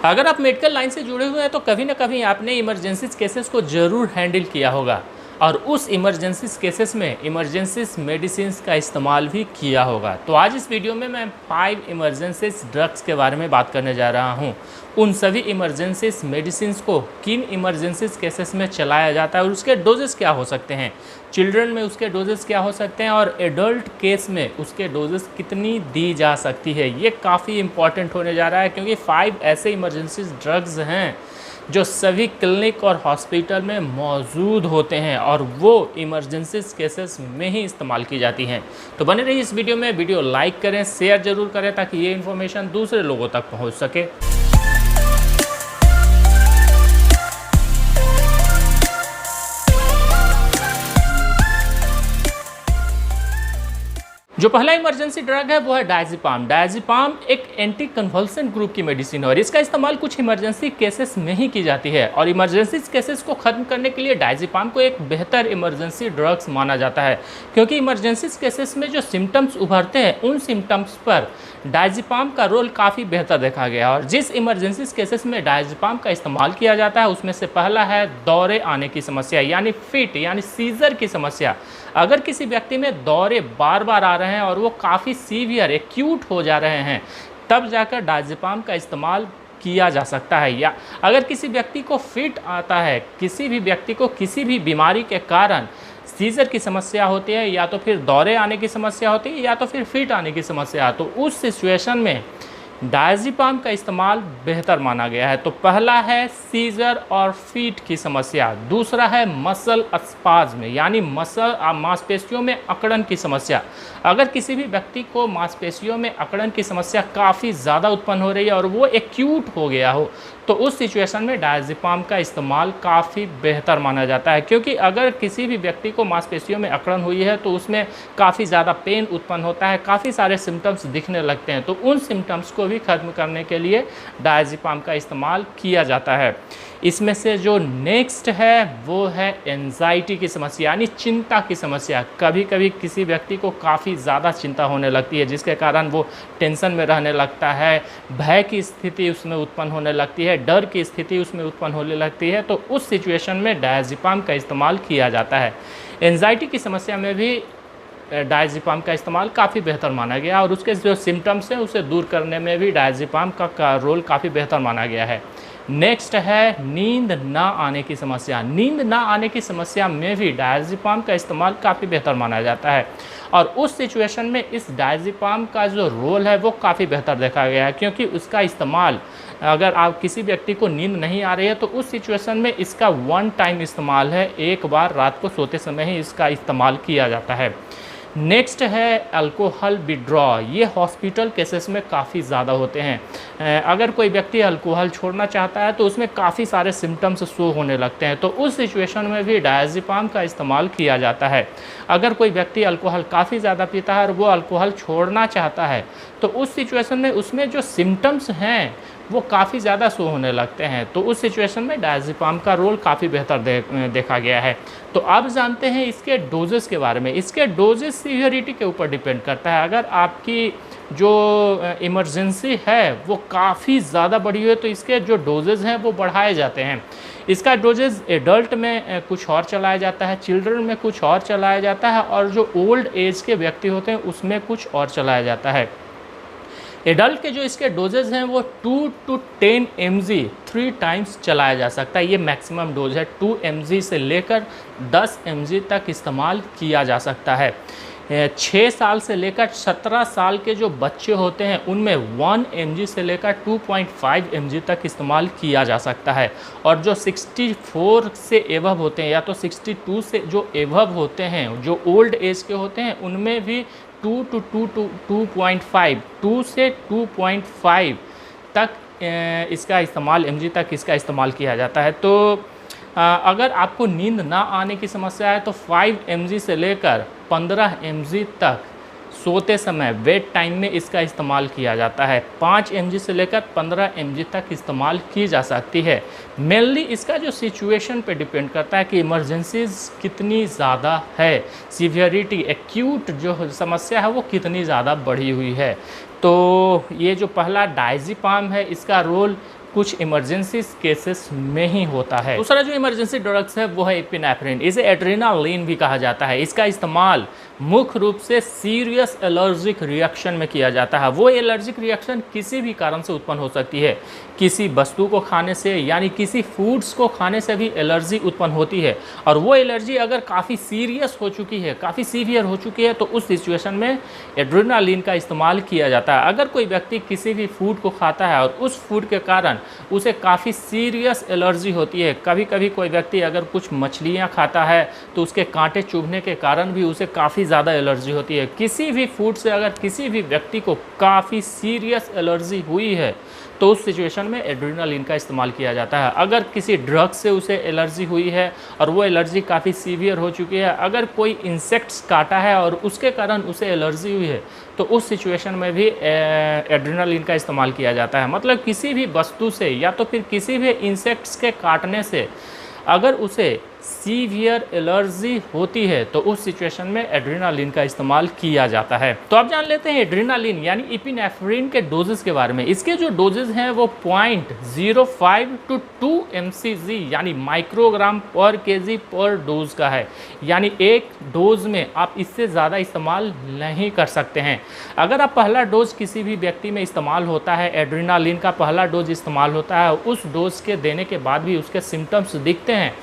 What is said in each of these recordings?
अगर आप medical line से जुड़े हुए हैं तो कभी ना कभी आपने इमरजेंसी केसेस को ज़रूर हैंडल किया होगा और उस इमरजेंसी केसेस में इमरजेंसी मेडिसिन का इस्तेमाल भी किया होगा। तो आज इस वीडियो में मैं 5 इमरजेंसी ड्रग्स के बारे में बात करने जा रहा हूं। उन सभी इमरजेंसी मेडिसिन को किन इमरजेंसी केसेस में चलाया जाता है और उसके डोजेस क्या हो सकते हैं, चिल्ड्रन में उसके डोजेस क्या हो सकते हैं और एडल्ट केस में उसके डोजेस कितनी दी जा सकती है। ये काफ़ी इंपॉर्टेंट होने जा रहा है क्योंकि 5 ऐसे इमरजेंसी ड्रग्स हैं जो सभी क्लिनिक और हॉस्पिटल में मौजूद होते हैं और वो इमरजेंसी केसेस में ही इस्तेमाल की जाती हैं। तो बने रहिए इस वीडियो में, वीडियो लाइक करें, शेयर ज़रूर करें ताकि ये इन्फॉर्मेशन दूसरे लोगों तक पहुंच सके। जो पहला इमरजेंसी ड्रग है वो है डायज़ेपाम। डायज़ेपाम एक एंटी कन्वल्सेंट ग्रुप की मेडिसिन है और इसका इस्तेमाल कुछ इमरजेंसी केसेस में ही की जाती है और इमरजेंसी केसेस को ख़त्म करने के लिए डायज़ेपाम को एक बेहतर इमरजेंसी ड्रग्स माना जाता है क्योंकि इमरजेंसी केसेस में जो सिम्टम्स उभरते हैं उन सिम्टम्स पर डायज़ेपाम का रोल काफ़ी बेहतर देखा गया और जिस इमरजेंसी केसेस में डायज़ेपाम का इस्तेमाल किया जाता है उसमें से पहला है दौरे आने की समस्या यानी फिट यानी सीजर की समस्या। अगर किसी व्यक्ति में दौरे बार बार आ रहे हैं और वो काफ़ी सीवियर एक्यूट हो जा रहे हैं तब जाकर डायज़ेपाम का इस्तेमाल किया जा सकता है। या अगर किसी व्यक्ति को फिट आता है, किसी भी व्यक्ति को किसी भी बीमारी के कारण सीजर की समस्या होती है या तो फिर दौरे आने की समस्या होती है या तो फिर फिट आने की समस्या, तो उस सिचुएशन में डायज़ेपाम का इस्तेमाल बेहतर माना गया है। तो पहला है सीजर और फीट की समस्या, दूसरा है मसल स्पाज्म यानी मांसपेशियों में अकड़न की समस्या। अगर किसी भी व्यक्ति को मांसपेशियों में अकड़न की समस्या काफ़ी ज़्यादा उत्पन्न हो रही है और वो एक्यूट हो गया हो तो उस सिचुएशन में डायज़ेपाम का इस्तेमाल काफ़ी बेहतर माना जाता है क्योंकि अगर किसी भी व्यक्ति को मांसपेशियों में अकड़न हुई है तो उसमें काफ़ी ज़्यादा पेन उत्पन्न होता है, काफ़ी सारे सिम्टम्स दिखने लगते हैं, तो उन सिम्टम्स को भी ख़त्म करने के लिए डायज़ेपाम का इस्तेमाल किया जाता है। इसमें से जो नेक्स्ट है वो है एंजाइटी की समस्या यानी चिंता की समस्या। कभी कभी किसी व्यक्ति को काफ़ी ज़्यादा चिंता होने लगती है जिसके कारण वो टेंशन में रहने लगता है, भय की स्थिति उसमें उत्पन्न होने लगती है, डर की स्थिति उसमें उत्पन्न होने लगती है, तो उस सिचुएशन में डायज़ेपाम का इस्तेमाल किया जाता है। एंजाइटी की समस्या में भी डायज़ेपाम का इस्तेमाल काफ़ी बेहतर माना गया और उसके जो सिम्टम्स हैं उसे दूर करने में भी डायज़ेपाम का रोल काफ़ी बेहतर माना गया है। नेक्स्ट है नींद ना आने की समस्या। नींद ना आने की समस्या में भी डायज़ेपाम का इस्तेमाल काफ़ी बेहतर माना जाता है और उस सिचुएशन में इस डायज़ेपाम का जो रोल है वो काफ़ी बेहतर देखा गया है क्योंकि उसका इस्तेमाल अगर आप किसी व्यक्ति को नींद नहीं आ रही है तो उस सिचुएशन में इसका वन टाइम इस्तेमाल है, एक बार रात को सोते समय ही इसका इस्तेमाल किया जाता है। नेक्स्ट है अल्कोहल विड्रॉ। ये हॉस्पिटल केसेस में काफ़ी ज़्यादा होते हैं। अगर कोई व्यक्ति अल्कोहल छोड़ना चाहता है तो उसमें काफ़ी सारे सिम्टम्स शो होने लगते हैं, तो उस सिचुएशन में भी डायज़ेपाम का इस्तेमाल किया जाता है। अगर कोई व्यक्ति अल्कोहल काफ़ी ज़्यादा पीता है और वो अल्कोहल छोड़ना चाहता है तो उस सिचुएशन में उसमें जो सिम्टम्स हैं वो काफ़ी ज़्यादा शो होने लगते हैं, तो उस सिचुएशन में डायज़ेपाम का रोल काफ़ी बेहतर देखा गया है। तो अब जानते हैं इसके डोजेस के बारे में। इसके डोजेस सीवियरिटी के ऊपर डिपेंड करता है। अगर आपकी जो इमरजेंसी है वो काफ़ी ज़्यादा बड़ी हुई है तो इसके जो डोजेज़ हैं वो बढ़ाए जाते हैं। इसका डोजेज़ एडल्ट में कुछ और चलाया जाता है, चिल्ड्रन में कुछ और चलाया जाता है और जो ओल्ड एज के व्यक्ति होते हैं उसमें कुछ और चलाया जाता है। एडल्ट के जो इसके डोजेज़ हैं वो 2 to 10 mg 3 टाइम्स चलाया जा सकता है। ये मैक्सिमम डोज है। 2 mg से लेकर 10 mg तक इस्तेमाल किया जा सकता है। 6 साल से लेकर 17 साल के जो बच्चे होते हैं उनमें 1 mg से लेकर 2.5 mg तक इस्तेमाल किया जा सकता है और जो 64 से एवब होते हैं या तो 62 से जो एवब होते हैं, जो ओल्ड एज के होते हैं, उनमें भी 2 to 2.5 2 से 2.5 तक इसका इस्तेमाल mg तक इसका इस्तेमाल किया जाता है। तो अगर आपको नींद ना आने की समस्या है तो 5 mg से लेकर 15 mg तक सोते समय बेड टाइम में इसका इस्तेमाल किया जाता है। 5 mg से लेकर 15 mg तक इस्तेमाल की जा सकती है। मेनली इसका जो सिचुएशन पे डिपेंड करता है कि इमरजेंसीज कितनी ज़्यादा है, सीवियरिटी एक्यूट जो समस्या है वो कितनी ज़्यादा बढ़ी हुई है। तो ये जो पहला डायज़ेपाम है इसका रोल कुछ इमरजेंसी केसेस में ही होता है। दूसरा जो इमरजेंसी ड्रग्स है वो है एपिनेफ्रिन। इसे एड्रेनालिन भी कहा जाता है। इसका इस्तेमाल मुख्य रूप से सीरियस एलर्जिक रिएक्शन में किया जाता है। वो एलर्जिक रिएक्शन किसी भी कारण से उत्पन्न हो सकती है। किसी वस्तु को खाने से यानी किसी फूड्स को खाने से भी एलर्जी उत्पन्न होती है, और वो एलर्जी अगर काफ़ी सीरियस हो चुकी है, काफ़ी सीवियर हो चुकी है, तो उस सिचुएशन में एड्रेनालिन का इस्तेमाल किया जाता है। अगर कोई व्यक्ति किसी भी फूड को खाता है और उस फूड के कारण उसे काफ़ी सीरियस एलर्जी होती है, कभी कभी कोई व्यक्ति अगर कुछ मछलियाँ खाता है तो उसके कांटे चुभने के कारण भी उसे काफ़ी ज़्यादा एलर्जी होती है। किसी भी फूड से अगर किसी भी व्यक्ति को काफ़ी सीरियस एलर्जी हुई है तो उस सिचुएशन में एड्रेनालिन का इस्तेमाल किया जाता है। अगर किसी ड्रग से उसे एलर्जी हुई है और वो एलर्जी काफ़ी सीवियर हो चुकी है, अगर कोई इंसेक्ट्स काटा है और उसके कारण उसे एलर्जी हुई है, तो उस सिचुएशन में भी एड्रेनालिन का इस्तेमाल किया जाता है। मतलब किसी भी वस्तु से या तो फिर किसी भी इंसेक्ट्स के काटने से अगर उसे सीवियर एलर्जी होती है तो उस सिचुएशन में एड्रेनालिन का इस्तेमाल किया जाता है। तो आप जान लेते हैं एड्रेनालिन यानी एपिनेफ्रिन के डोजेस के बारे में। इसके जो डोजेस हैं वो 0.05 to 2 mcg यानी माइक्रोग्राम पर केजी पर डोज का है। यानी एक डोज में आप इससे ज़्यादा इस्तेमाल नहीं कर सकते हैं। अगर आप पहला डोज किसी भी व्यक्ति में इस्तेमाल होता है, एड्रेनालिन का पहला डोज इस्तेमाल होता है, उस डोज के देने के बाद भी उसके सिम्टम्स दिखते हैं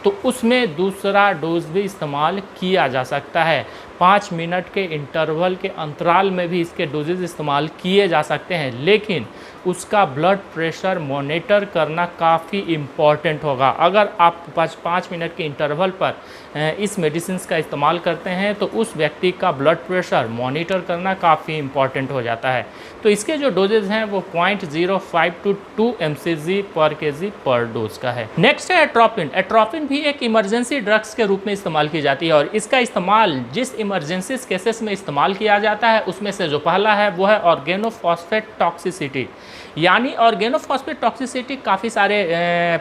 तो उसमें दूसरा डोज भी इस्तेमाल किया जा सकता है। 5 मिनट के इंटरवल के अंतराल में भी इसके डोजेज इस्तेमाल किए जा सकते हैं, लेकिन उसका ब्लड प्रेशर मॉनिटर करना काफ़ी इम्पॉर्टेंट होगा। अगर आप 5 मिनट के इंटरवल पर इस मेडिसिन का इस्तेमाल करते हैं तो उस व्यक्ति का ब्लड प्रेशर मॉनिटर करना काफ़ी इम्पॉर्टेंट हो जाता है। तो इसके जो डोजेज हैं वो 0.05 to 2 mcg पर केजी पर डोज का है। नेक्स्ट है एट्रोपिन। एट्रोपिन भी एक इमरजेंसी ड्रग्स के रूप में इस्तेमाल की जाती है, और इसका इस्तेमाल जिस इमरजेंसी केसेस में इस्तेमाल किया जाता है उसमें से जो पहला है वो है ऑर्गेनोफॉस्फेट टॉक्सिसिटी। यानी ऑर्गेनोफॉस्फेट टॉक्सिसिटी काफ़ी सारे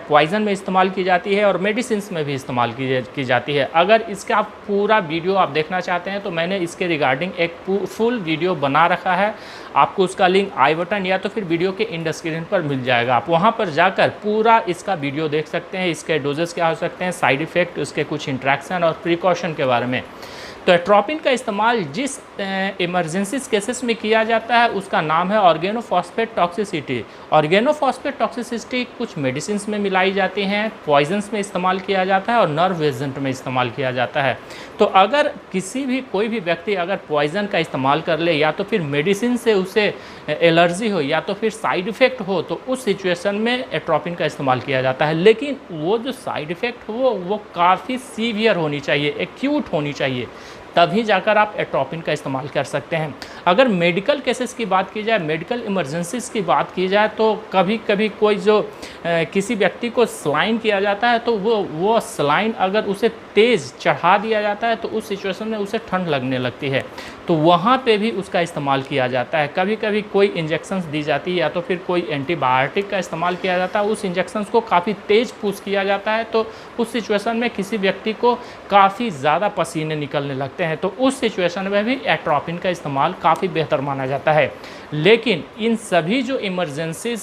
पॉइजन में इस्तेमाल की जाती है और मेडिसिन में भी इस्तेमाल की जाती है। अगर इसका पूरा वीडियो आप देखना चाहते हैं तो मैंने इसके रिगार्डिंग एक फुल वीडियो बना रखा है। आपको उसका लिंक आई बटन या तो फिर वीडियो के एंड स्क्रीन पर मिल जाएगा। आप वहां पर जाकर पूरा इसका वीडियो देख सकते हैं। इसके डोजेस क्या हो सकते हैं, साइड इफ़ेक्ट, उसके कुछ इंट्रैक्शन और प्रिकॉशन के बारे में। तो एट्रोपिन का इस्तेमाल जिस इमरजेंसी केसेस में किया जाता है उसका नाम है ऑर्गेनोफॉस्फेट टॉक्सिसिटी। ऑर्गेनोफॉस्फेट टॉक्सिसिटी कुछ मेडिसिन में मिलाई जाती हैं, पॉइजन्स में इस्तेमाल किया जाता है और नर्व एजेंट में इस्तेमाल किया जाता है। तो अगर कोई भी व्यक्ति अगर पॉइजन का इस्तेमाल कर ले या तो फिर मेडिसिन से उसे एलर्जी हो या तो फिर साइड इफ़ेक्ट हो तो उस सिचुएशन में एट्रोपिन का इस्तेमाल किया जाता है। लेकिन वो जो साइड इफ़ेक्ट हो वो काफ़ी सीवियर होनी चाहिए, एक्यूट होनी चाहिए, तभी जाकर आप एट्रोपिन का इस्तेमाल कर सकते हैं। अगर मेडिकल केसेस की बात की जाए, मेडिकल इमरजेंसीज की बात की जाए तो कभी कभी कोई जो किसी व्यक्ति को सलाइन किया जाता है तो वो सलाइन अगर उसे तेज़ चढ़ा दिया जाता है तो उस सिचुएशन में उसे ठंड लगने लगती है, तो वहाँ पे भी उसका इस्तेमाल किया जाता है। कभी कभी कोई इंजेक्शंस दी जाती है या तो फिर कोई एंटीबायोटिक का इस्तेमाल किया जाता है, उस इंजेक्शंस को काफ़ी तेज़ पुश किया जाता है तो उस सिचुएशन में किसी व्यक्ति को काफ़ी ज़्यादा पसीने निकलने लगते हैं, तो उस सिचुएशन में भी एट्रोपिन का इस्तेमाल काफ़ी बेहतर माना जाता है। लेकिन इन सभी जो इमरजेंसी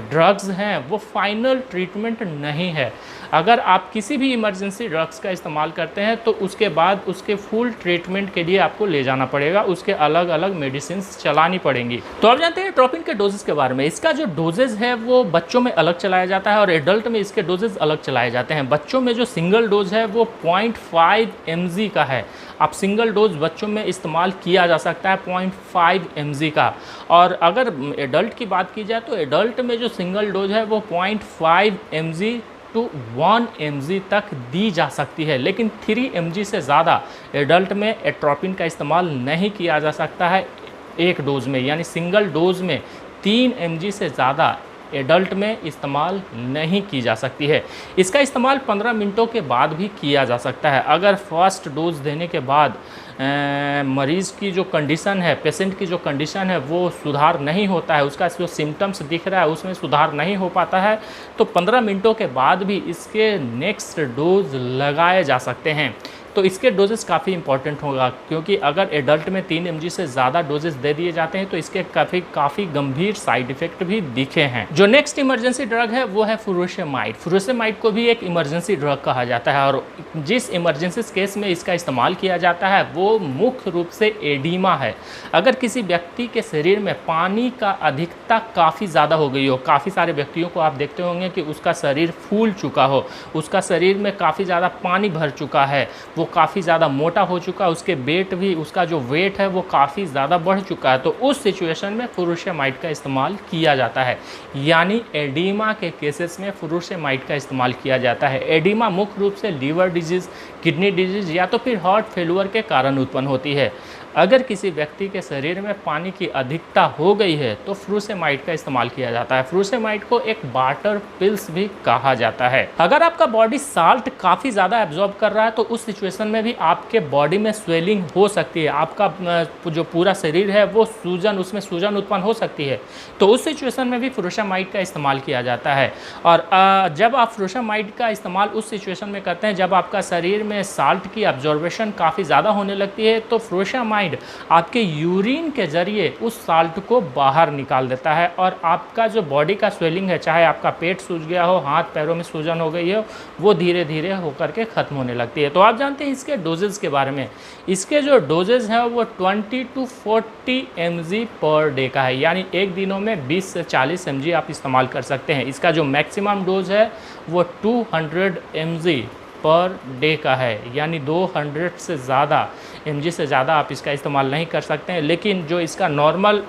ड्रग्स हैं वो फाइनल ट्रीटमेंट नहीं है। अगर आप किसी भी इमरजेंसी ड्रग्स का इस्तेमाल करते हैं तो उसके बाद उसके फुल ट्रीटमेंट के लिए आपको ले जाना पड़ेगा, उसके अलग अलग मेडिसिन चलानी पड़ेंगी। तो आप जानते हैं एट्रोपिन के डोजेस के बारे में। इसका जो डोजेज है वो बच्चों में अलग चलाया जाता है और एडल्ट में इसके डोजेज अलग चलाए जाते हैं। बच्चों में जो सिंगल डोज है वो 0.5 mg का है। आप सिंगल डोज बच्चों में इस्तेमाल किया जा सकता है 0.5 mg का। और अगर एडल्ट की बात की जाए तो एडल्ट में जो सिंगल डोज है वो 0.5 mg to 1 mg तक दी जा सकती है, लेकिन 3 mg से ज़्यादा एडल्ट में एट्रोपिन का इस्तेमाल नहीं किया जा सकता है एक डोज में। यानी सिंगल डोज में 3 mg से ज़्यादा एडल्ट में इस्तेमाल नहीं की जा सकती है। इसका इस्तेमाल 15 मिनटों के बाद भी किया जा सकता है। अगर फर्स्ट डोज देने के बाद मरीज़ की जो कंडीशन है, पेशेंट की जो कंडीशन है वो सुधार नहीं होता है, उसका जो सिम्टम्स दिख रहा है उसमें सुधार नहीं हो पाता है, तो 15 मिनटों के बाद भी इसके नेक्स्ट डोज लगाए जा सकते हैं। तो इसके डोजेस काफ़ी इंपॉर्टेंट होगा, क्योंकि अगर एडल्ट में 3 mg से ज़्यादा डोजेस दे दिए जाते हैं तो इसके काफ़ी गंभीर साइड इफ़ेक्ट भी दिखे हैं। जो नेक्स्ट इमरजेंसी ड्रग है वो है फुरोसेमाइड। फुरोसेमाइड को भी एक इमरजेंसी ड्रग कहा जाता है और जिस इमरजेंसी केस में इसका इस्तेमाल किया जाता है वो मुख्य रूप से एडीमा है। अगर किसी व्यक्ति के शरीर में पानी का अधिकता काफ़ी ज़्यादा हो गई हो, काफ़ी सारे व्यक्तियों को आप देखते होंगे कि उसका शरीर फूल चुका हो, उसका शरीर में काफ़ी ज़्यादा पानी भर चुका है, वो काफ़ी ज़्यादा मोटा हो चुका है, उसके वेट भी, उसका जो वेट है वो काफ़ी ज़्यादा बढ़ चुका है, तो उस सिचुएशन में फुरोसेमाइड का इस्तेमाल किया जाता है। यानी एडीमा के केसेस में फुरोसेमाइड का इस्तेमाल किया जाता है। एडीमा मुख्य रूप से लीवर डिजीज़, किडनी डिजीज़ या तो फिर हार्ट फेल्यूर के कारण उत्पन्न होती है। अगर किसी व्यक्ति के शरीर में पानी की अधिकता हो गई है तो फुरोसेमाइड का इस्तेमाल किया जाता है। फुरोसेमाइड को एक वाटर पिल्स भी कहा जाता है। अगर आपका बॉडी साल्ट काफ़ी ज़्यादा एब्जॉर्ब कर रहा है तो उस सिचुएशन में भी आपके बॉडी में स्वेलिंग हो सकती है, आपका जो पूरा शरीर है वो उसमें सूजन उत्पन्न हो सकती है, तो उस सिचुएशन में भी फुरोसेमाइड का इस्तेमाल किया जाता है। और जब आप फुरोसेमाइड का इस्तेमाल उस सिचुएशन में करते हैं जब आपका शरीर में साल्ट की एब्जॉर्बेशन काफ़ी ज़्यादा होने लगती है, तो फुरोसेमाइड आपके यूरिन के जरिए उस साल्ट को बाहर निकाल देता है और आपका जो बॉडी का स्वेलिंग है, चाहे आपका पेट सूज गया हो, हाथ पैरों में सूजन हो गई हो, वो धीरे धीरे होकर के ख़त्म होने लगती है। तो आप जानते हैं इसके डोजेज़ के बारे में। इसके जो डोजेज़ हैं वो 20 to 40 mg पर डे का है, यानी एक दिनों में 20 से 40 mg आप इस्तेमाल कर सकते हैं। इसका जो मैक्सिमम डोज है वो 200 mg पर डे का है, यानी 200 से ज़्यादा mg से ज़्यादा आप इसका इस्तेमाल नहीं कर सकते हैं, लेकिन जो इसका नॉर्मल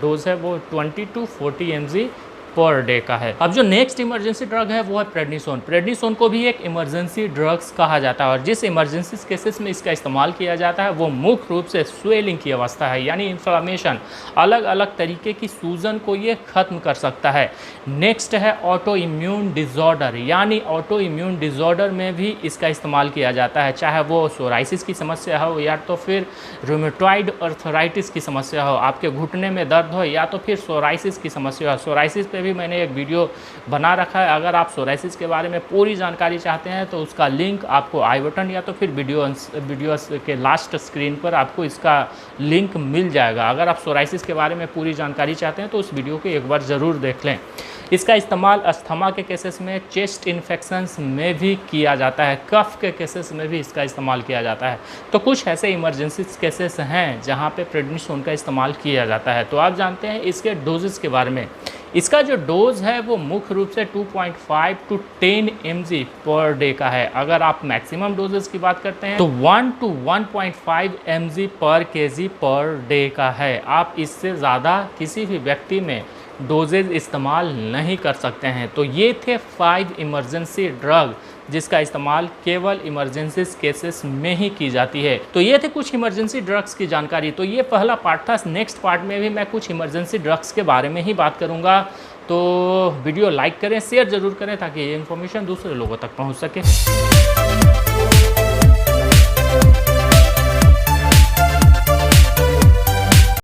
डोज है वो 20 to 40 mg पर डे का है। अब जो नेक्स्ट इमरजेंसी ड्रग है वो है प्रेडनिसोन। प्रेडनिसोन को भी एक इमरजेंसी ड्रग्स कहा जाता है और जिस इमरजेंसी केसेस में इसका इस्तेमाल किया जाता है वो मुख्य रूप से स्वेलिंग की अवस्था है, यानी इन्फ्लामेशन, अलग अलग तरीके की सूजन को ये ख़त्म कर सकता है। नेक्स्ट है ऑटो इम्यून डिज़ॉर्डर, यानी ऑटो इम्यून डिज़ॉर्डर में भी इसका इस्तेमाल किया जाता है, चाहे वो सोराइसिस की समस्या हो या तो फिर रूमेटॉइड अर्थराइटिस की समस्या हो, आपके घुटने में दर्द हो या तो फिर सोराइसिस की समस्या हो। सोराइसिस पे भी मैंने एक वीडियो बना रखा है, अगर आप सोराइसिस के बारे में पूरी जानकारी चाहते हैं तो उसका लिंक आपको आई बटन या तो फिर वीडियोस के लास्ट स्क्रीन पर आपको इसका लिंक मिल जाएगा। अगर आप सोराइसिस के बारे में पूरी जानकारी चाहते हैं तो उस वीडियो को एक बार ज़रूर देख लें। इसका इस्तेमाल अस्थमा के केसेस में, चेस्ट इन्फेक्शंस में भी किया जाता है, कफ के केसेस में भी इसका इस्तेमाल किया जाता है। तो कुछ ऐसे इमरजेंसी केसेस हैं जहां पे प्रेडनिसोन का इस्तेमाल किया जाता है। तो आप जानते हैं इसके डोजेस के बारे में। इसका जो डोज है वो मुख्य रूप से 2.5 to 10 mg पर डे का है। अगर आप मैक्सिमम डोजेस की बात करते हैं तो 1 to 1.5 mg पर kg पर डे का है। आप इससे ज़्यादा किसी भी व्यक्ति में डोजेज इस्तेमाल नहीं कर सकते हैं। तो ये थे 5 इमरजेंसी ड्रग जिसका इस्तेमाल केवल इमरजेंसी केसेस में ही की जाती है। तो ये थे कुछ इमरजेंसी ड्रग्स की जानकारी। तो ये पहला पार्ट था। नेक्स्ट पार्ट में भी मैं कुछ इमरजेंसी ड्रग्स के बारे में ही बात करूँगा। तो वीडियो लाइक करें, शेयर ज़रूर करें ताकि ये इन्फॉर्मेशन दूसरे लोगों तक पहुँच सके।